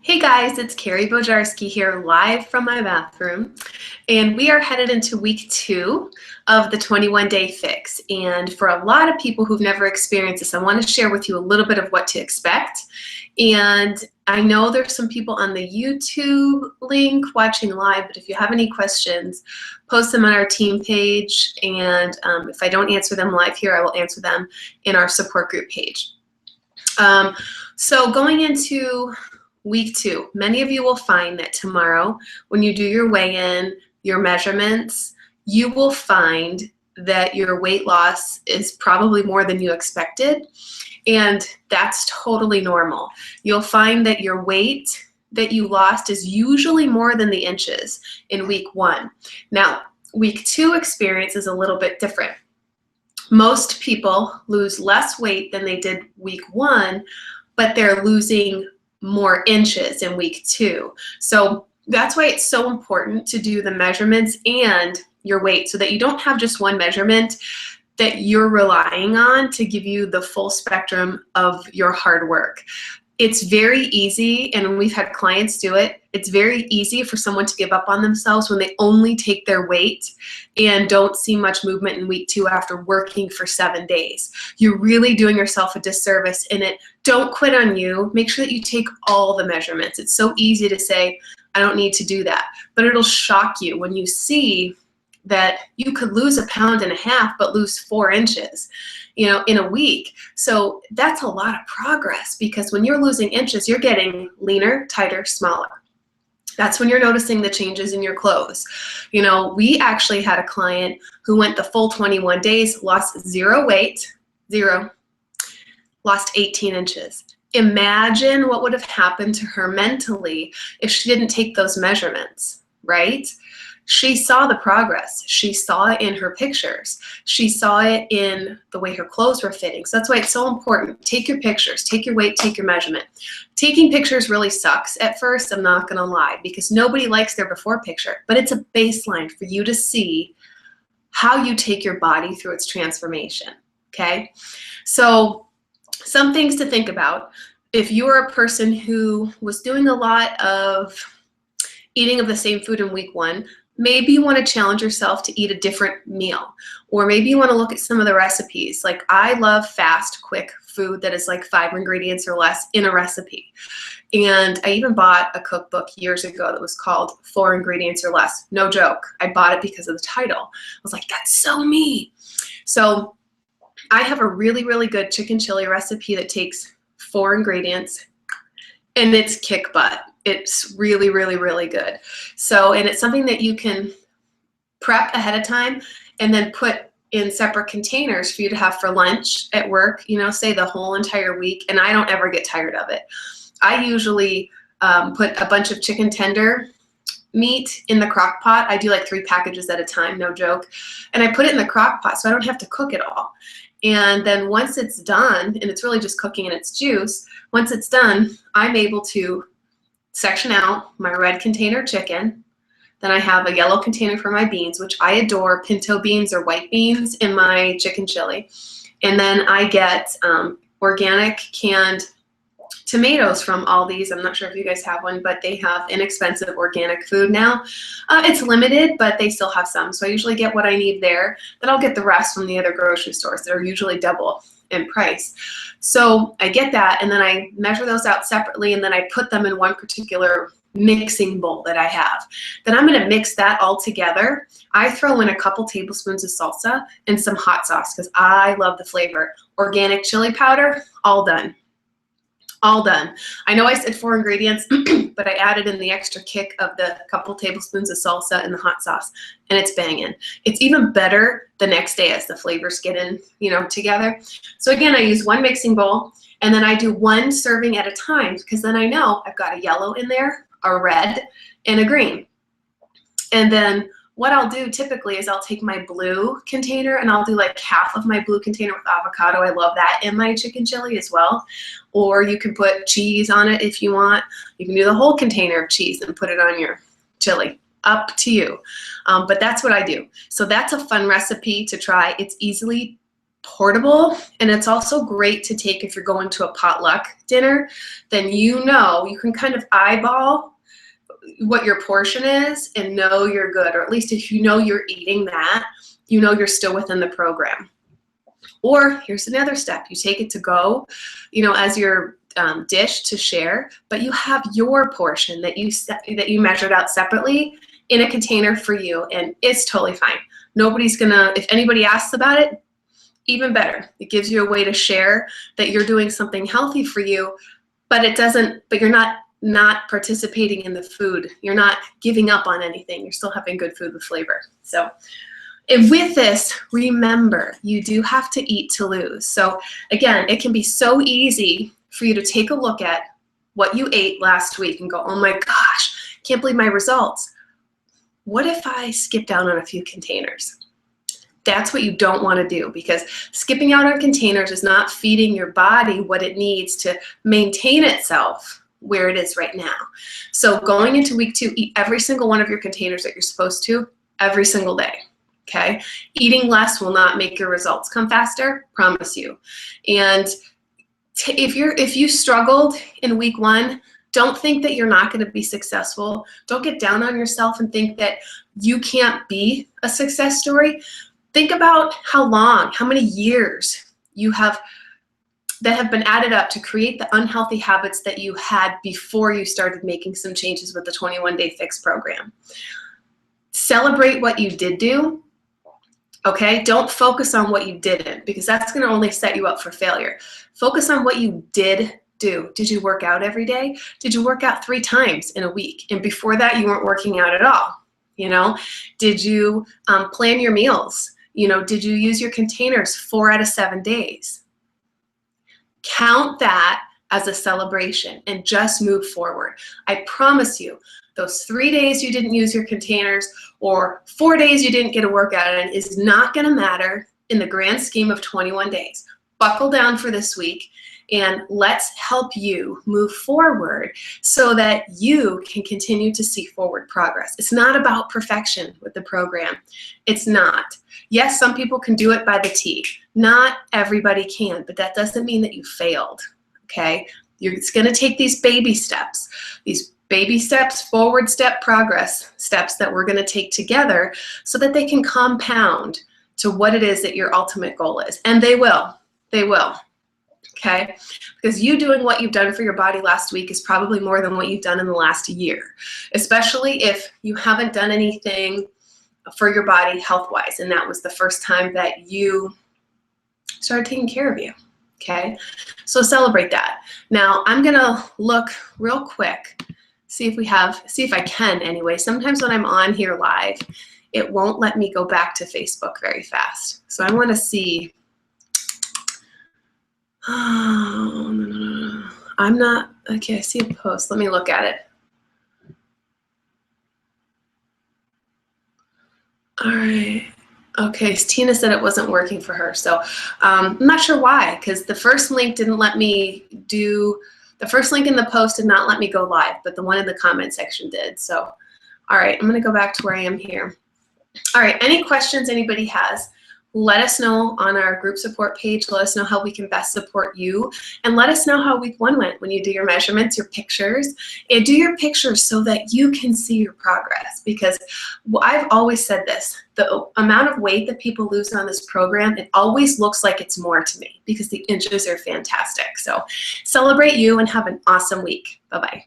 Hey guys, it's Carrie Bojarski here live from my bathroom, and we are headed into week 2 of the 21-day fix. And for a lot of people who've never experienced this, I want to share with you a little bit of what to expect. And I know there's some people on the YouTube link watching live, but if you have any questions, post them on our team page, and if I don't answer them live here, I will answer them in our support group page. So going into week 2, many of you will find that tomorrow when you do your weigh-in, your measurements, you will find that your weight loss is probably more than you expected, and that's totally normal. You'll find that your weight that you lost is usually more than the inches in week 1. Now, week 2 experience is a little bit different. Most people lose less weight than they did week 1, but they're losing more inches in week 2. So that's why it's so important to do the measurements and your weight so that you don't have just one measurement that you're relying on to give you the full spectrum of your hard work. It's very easy, and we've had clients do it, it's very easy for someone to give up on themselves when they only take their weight and don't see much movement in week 2 after working for 7 days. You're really doing yourself a disservice in it. Don't quit on you. Make sure that you take all the measurements. It's so easy to say, I don't need to do that, but it'll shock you when you see that you could lose 1.5 pounds but lose 4 inches, in a week. So that's a lot of progress, because when you're losing inches, you're getting leaner, tighter, smaller. That's when you're noticing the changes in your clothes. We actually had a client who went the full 21 days, lost 0 weight, 0, lost 18 inches. Imagine what would have happened to her mentally if she didn't take those measurements, right? She saw the progress. She saw it in her pictures. She saw it in the way her clothes were fitting. So that's why it's so important. Take your pictures, take your weight, take your measurement. Taking pictures really sucks at first, I'm not gonna lie, because nobody likes their before picture, but it's a baseline for you to see how you take your body through its transformation, okay? So some things to think about. If you are a person who was doing a lot of eating of the same food in week 1, maybe you want to challenge yourself to eat a different meal, or maybe you want to look at some of the recipes. Like, I love fast, quick food that is like 5 ingredients or less in a recipe. And I even bought a cookbook years ago that was called 4 Ingredients or Less. No joke. I bought it because of the title. I was like, that's so me. So I have a really, really good chicken chili recipe that takes 4 ingredients, and it's kick butt. It's really, really, really good. So, and it's something that you can prep ahead of time and then put in separate containers for you to have for lunch at work, say the whole entire week, and I don't ever get tired of it. I usually put a bunch of chicken tender meat in the crock pot. I do like 3 packages at a time, no joke. And I put it in the crock pot so I don't have to cook it all. And then once it's done, and it's really just cooking in its juice, once it's done, I'm able to section out my red container chicken. Then I have a yellow container for my beans, which I adore, pinto beans or white beans in my chicken chili. And then I get organic canned tomatoes from Aldi's. I'm not sure if you guys have one, but they have inexpensive organic food now. It's limited, but they still have some. So I usually get what I need there. Then I'll get the rest from the other grocery stores that are usually double in price. So I get that, and then I measure those out separately, and then I put them in one particular mixing bowl that I have. Then I'm gonna mix that all together. I throw in a couple tablespoons of salsa and some hot sauce because I love the flavor. Organic chili powder, all done. All done. I know I said 4 ingredients, but I added in the extra kick of the couple tablespoons of salsa and the hot sauce, and it's banging. It's even better the next day as the flavors get in, together. So again, I use one mixing bowl, and then I do 1 serving at a time, because then I know I've got a yellow in there, a red, and a green. And then what I'll do typically is I'll take my blue container and I'll do like half of my blue container with avocado. I love that in my chicken chili as well. Or you can put cheese on it if you want. You can do the whole container of cheese and put it on your chili. Up to you. But that's what I do. So that's a fun recipe to try. It's easily portable, and it's also great to take if you're going to a potluck dinner. Then you know you can kind of eyeball what your portion is and know you're good, or at least if you know you're eating that, you know you're still within the program. Or here's another step: you take it to go, you know, as your dish to share, but you have your portion that you measured out separately in a container for you, and it's totally fine. Nobody's gonna, if anybody asks about it, even better. It gives you a way to share that you're doing something healthy for you, but you're not participating in the food. You're not giving up on anything. You're still having good food with flavor. So, and with this, remember, you do have to eat to lose. So again, it can be so easy for you to take a look at what you ate last week and go, oh my gosh, can't believe my results. What if I skip down on a few containers? That's what you don't want to do, because skipping out on containers is not feeding your body what it needs to maintain itself where it is right now. So going into week 2, eat every single one of your containers that you're supposed to every single day. Okay? Eating less will not make your results come faster, promise you. And if you struggled in week 1, don't think that you're not going to be successful. Don't get down on yourself and think that you can't be a success story. Think about how many years that have been added up to create the unhealthy habits that you had before you started making some changes with the 21-Day Fix program. Celebrate what you did do, okay? Don't focus on what you didn't, because that's going to only set you up for failure. Focus on what you did do. Did you work out every day? Did you work out 3 times in a week? And before that, you weren't working out at all. You know, did you plan your meals? You know, did you use your containers 4 out of 7 days? Count that as a celebration and just move forward. I promise you, those 3 days you didn't use your containers or 4 days you didn't get a workout in is not going to matter in the grand scheme of 21 days. Buckle down for this week, and let's help you move forward so that you can continue to see forward progress. It's not about perfection with the program. It's not. Yes, some people can do it by the T. Not everybody can, but that doesn't mean that you failed, okay? It's going to take these baby steps, forward step progress steps that we're going to take together so that they can compound to what it is that your ultimate goal is. And they will. They will. Okay? Because you doing what you've done for your body last week is probably more than what you've done in the last year, especially if you haven't done anything for your body health-wise, and that was the first time that you started taking care of you. Okay? So celebrate that. Now, I'm going to look real quick, see if I can anyway. Sometimes when I'm on here live, it won't let me go back to Facebook very fast. So I want to see. Oh, no. I'm not, okay, I see a post. Let me look at it. All right. Okay, Tina said it wasn't working for her. So I'm not sure why, because the first link didn't let me the first link in the post did not let me go live, but the one in the comment section did. So, all right, I'm going to go back to where I am here. All right, any questions anybody has? Let us know on our group support page. Let us know how we can best support you. And let us know how week 1 went when you do your measurements, your pictures. And do your pictures so that you can see your progress. Because I've always said this, the amount of weight that people lose on this program, it always looks like it's more to me because the inches are fantastic. So celebrate you and have an awesome week. Bye-bye.